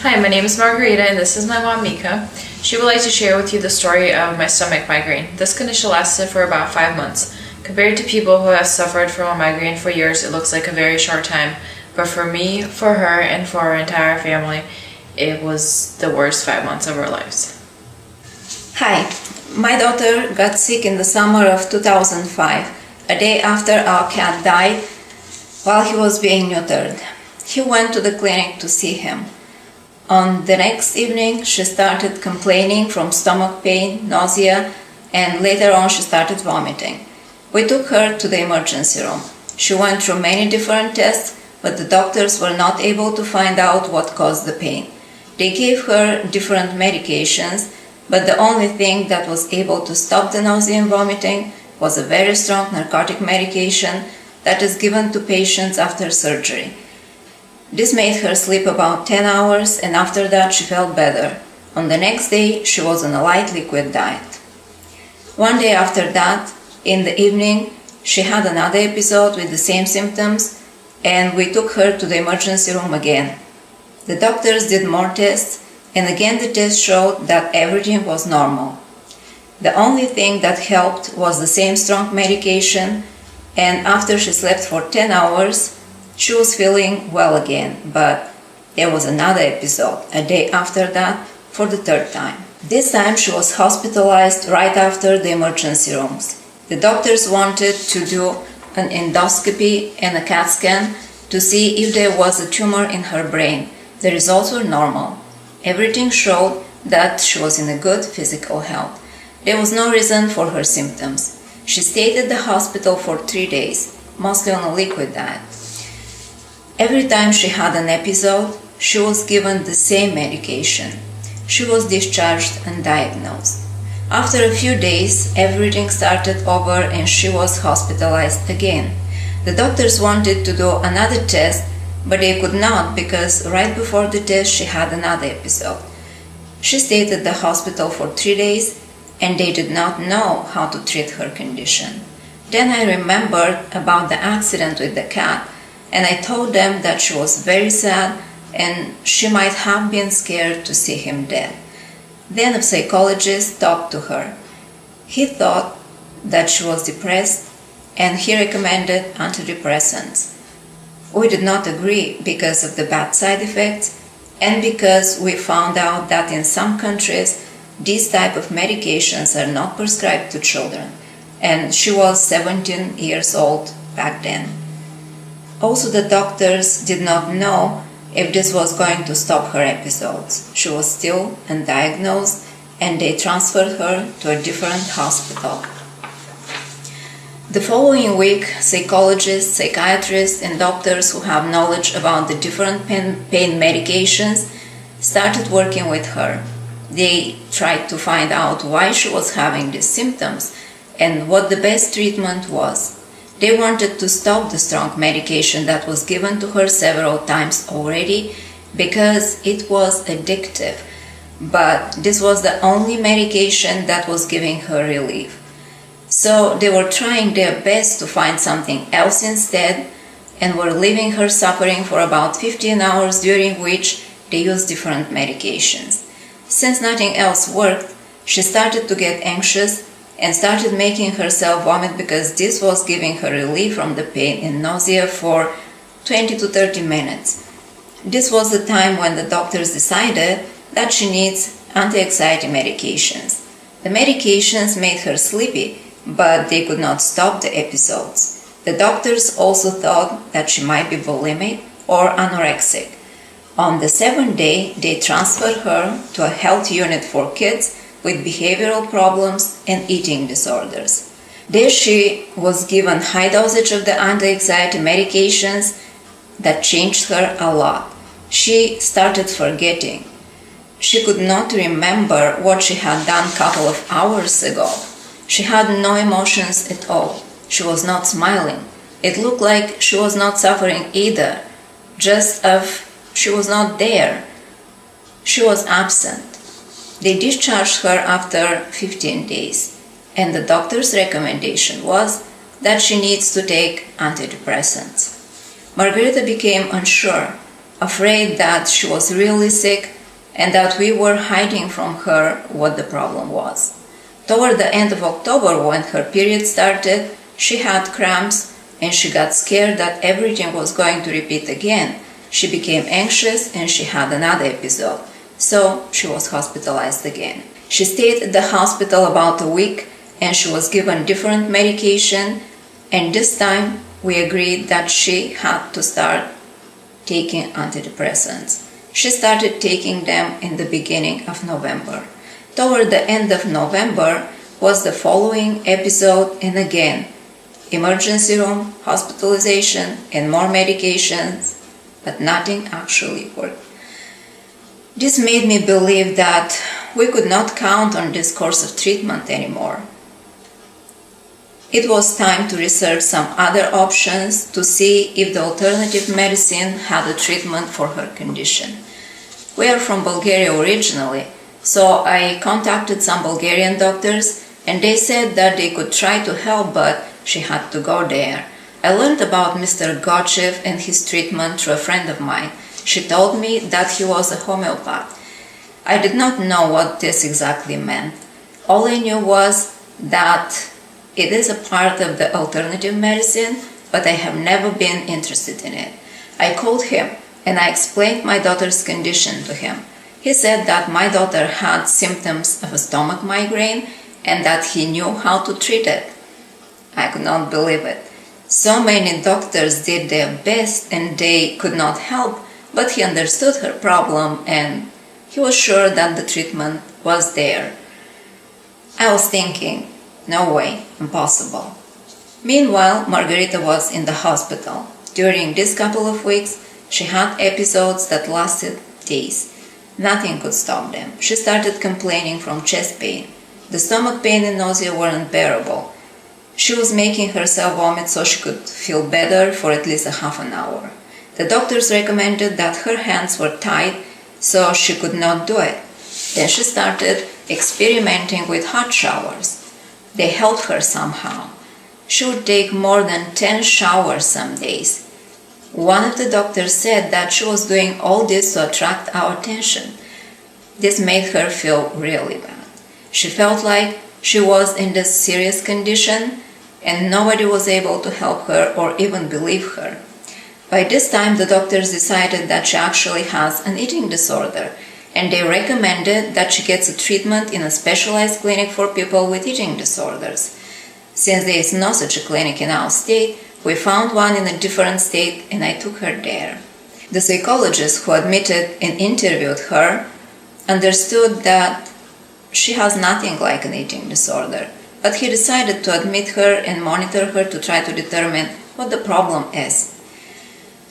Hi, my name is Margarita and this is my mom Mika. She would like to share with you the story of my stomach migraine. This condition lasted for about 5 months. Compared to people who have suffered from a migraine for years, it looks like a very short time. But for me, for her, and for our entire family, it was the worst 5 months of our lives. Hi, my daughter got sick in the summer of 2005, a day after our cat died while he was being neutered. He went to the clinic to see him. On the next evening, she started complaining from stomach pain, nausea, and later on she started vomiting. We took her to the emergency room. She went through many different tests, but the doctors were not able to find out what caused the pain. They gave her different medications, but the only thing that was able to stop the nausea and vomiting was a very strong narcotic medication that is given to patients after surgery. This made her sleep about 10 hours, and after that she felt better. On the next day, she was on a light liquid diet. One day after that, in the evening, she had another episode with the same symptoms, and we took her to the emergency room again. The doctors did more tests, and again the tests showed that everything was normal. The only thing that helped was the same strong medication, and after she slept for 10 hours, she was feeling well again, but there was another episode, a day after that, for the third time. This time she was hospitalized right after the emergency rooms. The doctors wanted to do an endoscopy and a CAT scan to see if there was a tumor in her brain. The results were normal. Everything showed that she was in a good physical health. There was no reason for her symptoms. She stayed at the hospital for 3 days, mostly on a liquid diet. Every time she had an episode, she was given the same medication. She was discharged and diagnosed. After a few days, everything started over and she was hospitalized again. The doctors wanted to do another test, but they could not because right before the test she had another episode. She stayed at the hospital for 3 days and they did not know how to treat her condition. Then I remembered about the accident with the cat, and I told them that she was very sad and she might have been scared to see him dead. Then a psychologist talked to her. He thought that she was depressed and he recommended antidepressants. We did not agree because of the bad side effects and because we found out that in some countries these type of medications are not prescribed to children, and she was 17 years old back then. Also, the doctors did not know if this was going to stop her episodes. She was still undiagnosed and they transferred her to a different hospital. The following week, psychologists, psychiatrists, and doctors who have knowledge about the different pain medications started working with her. They tried to find out why she was having these symptoms and what the best treatment was. They wanted to stop the strong medication that was given to her several times already because it was addictive. But this was the only medication that was giving her relief. So they were trying their best to find something else instead and were leaving her suffering for about 15 hours, during which they used different medications. Since nothing else worked, she started to get anxious and started making herself vomit because this was giving her relief from the pain and nausea for 20 to 30 minutes. This was the time when the doctors decided that she needs anti-anxiety medications. The medications made her sleepy, but they could not stop the episodes. The doctors also thought that she might be bulimic or anorexic. On the 7th day, they transferred her to a health unit for kids with behavioral problems and eating disorders. There she was given high dosage of the anti-anxiety medications that changed her a lot. She started forgetting. She could not remember what she had done a couple of hours ago. She had no emotions at all. She was not smiling. It looked like she was not suffering either, just as she was not there. She was absent. They discharged her after 15 days, and the doctor's recommendation was that she needs to take antidepressants. Margarita became unsure. afraid that she was really sick and that we were hiding from her what the problem was. Toward the end of October, when her period started, she had cramps and she got scared that everything was going to repeat again. She became anxious and she had another episode, so she was hospitalized again. She stayed at the hospital about a week and she was given different medication, and this time we agreed that she had to start taking antidepressants. She started taking them in the beginning of November. Toward the end of November was the following episode, and again, emergency room, hospitalization, and more medications, but nothing actually worked. This made me believe that we could not count on this course of treatment anymore. It was time to research some other options to see if the alternative medicine had a treatment for her condition. We are from Bulgaria originally, so I contacted some Bulgarian doctors and they said that they could try to help, but she had to go there. I learned about Mr. Gotchev and his treatment through a friend of mine. She told me that he was a homeopath. I did not know what this exactly meant. All I knew was that it is a part of the alternative medicine, but I have never been interested in it. I called him and I explained my daughter's condition to him. He said that my daughter had symptoms of a stomach migraine and that he knew how to treat it. I could not believe it. So many doctors did their best and they could not help, but he understood her problem and he was sure that the treatment was there. I was thinking, no way, impossible. Meanwhile, Margarita was in the hospital. During this couple of weeks, she had episodes that lasted days. Nothing could stop them. She started complaining from chest pain. The stomach pain and nausea were unbearable. She was making herself vomit so she could feel better for at least a half an hour. The doctors recommended that her hands were tied so she could not do it. Then she started experimenting with hot showers. They helped her somehow. She would take more than 10 showers some days. One of the doctors said that she was doing all this to attract our attention. This made her feel really bad. She felt like she was in this serious condition and nobody was able to help her or even believe her. By this time, the doctors decided that she actually has an eating disorder, and they recommended that she gets a treatment in a specialized clinic for people with eating disorders. Since there is no such a clinic in our state, we found one in a different state and I took her there. The psychologist who admitted and interviewed her understood that she has nothing like an eating disorder, but he decided to admit her and monitor her to try to determine what the problem is.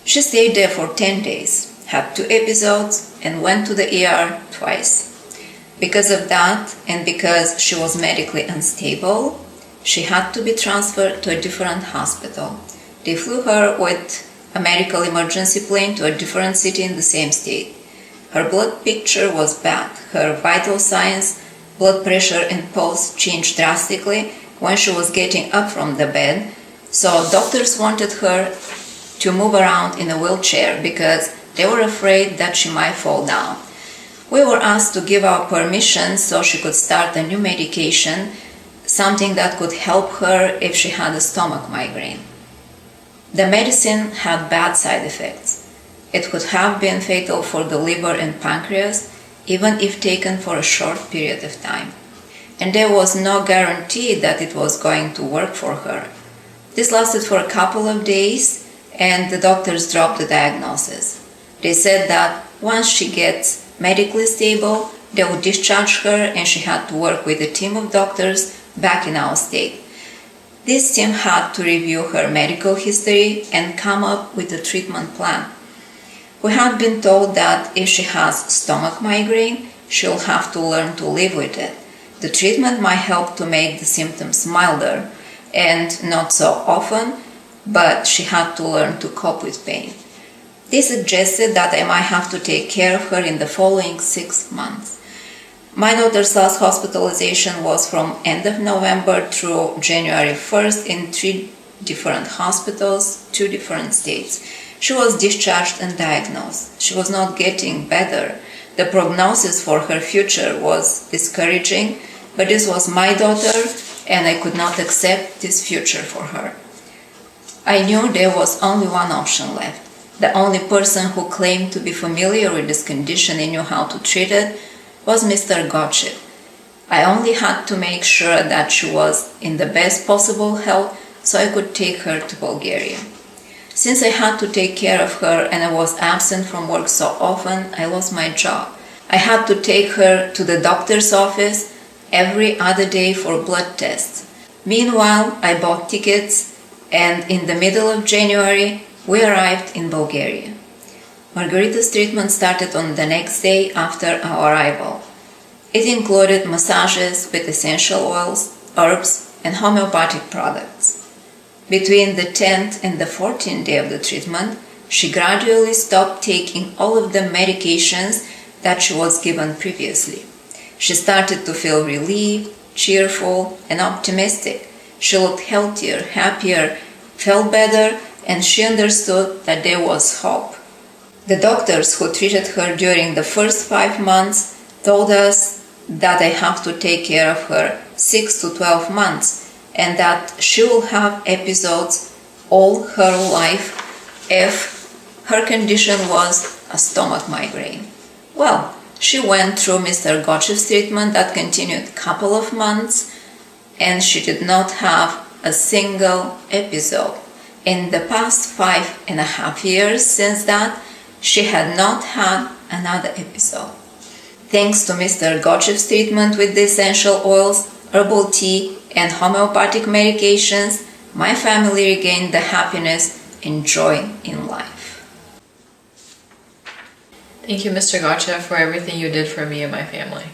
She stayed there for 10 days, had 2 episodes, and went to the ER twice. Because of that, and because she was medically unstable, she had to be transferred to a different hospital. They flew her with a medical emergency plane to a different city in the same state. Her blood picture was bad. Her vital signs, blood pressure and pulse changed drastically when she was getting up from the bed, so doctors wanted her to move around in a wheelchair because they were afraid that she might fall down. We were asked to give our permission so she could start a new medication, something that could help her if she had a stomach migraine. The medicine had bad side effects. It could have been fatal for the liver and pancreas, even if taken for a short period of time. And there was no guarantee that it was going to work for her. This lasted for a couple of days, and the doctors dropped the diagnosis. They said that once she gets medically stable, they would discharge her and she had to work with a team of doctors back in our state. This team had to review her medical history and come up with a treatment plan. We had been told that if she has stomach migraine, she'll have to learn to live with it. The treatment might help to make the symptoms milder and not so often, but she had to learn to cope with pain. They suggested that I might have to take care of her in the following 6 months. My daughter's last hospitalization was from end of November through January 1st in different hospitals, 2 different states. She was discharged and diagnosed. She was not getting better. The prognosis for her future was discouraging, but this was my daughter, and I could not accept this future for her. I knew there was only one option left. The only person who claimed to be familiar with this condition and knew how to treat it was Mr. Gotchev. I only had to make sure that she was in the best possible health so I could take her to Bulgaria. Since I had to take care of her and I was absent from work so often, I lost my job. I had to take her to the doctor's office every other day for blood tests. Meanwhile, I bought tickets, and in the middle of January, we arrived in Bulgaria. Margarita's treatment started on the next day after our arrival. It included massages with essential oils, herbs, and homeopathic products. Between the 10th and the 14th day of the treatment, she gradually stopped taking all of the medications that she was given previously. She started to feel relieved, cheerful, and optimistic. She looked healthier, happier, felt better, and she understood that there was hope. The doctors who treated her during the first 5 months told us that I have to take care of her 6 to 12 months and that she will have episodes all her life if her condition was a stomach migraine. Well, she went through Mr. Gotchev's treatment that continued a couple of months, and she did not have a single episode. In the past 5.5 years since that, she had not had another episode. Thanks to Mr. Gotchev's treatment with the essential oils, herbal tea, and homeopathic medications, my family regained the happiness and joy in life. Thank you, Mr. Gotchev, for everything you did for me and my family.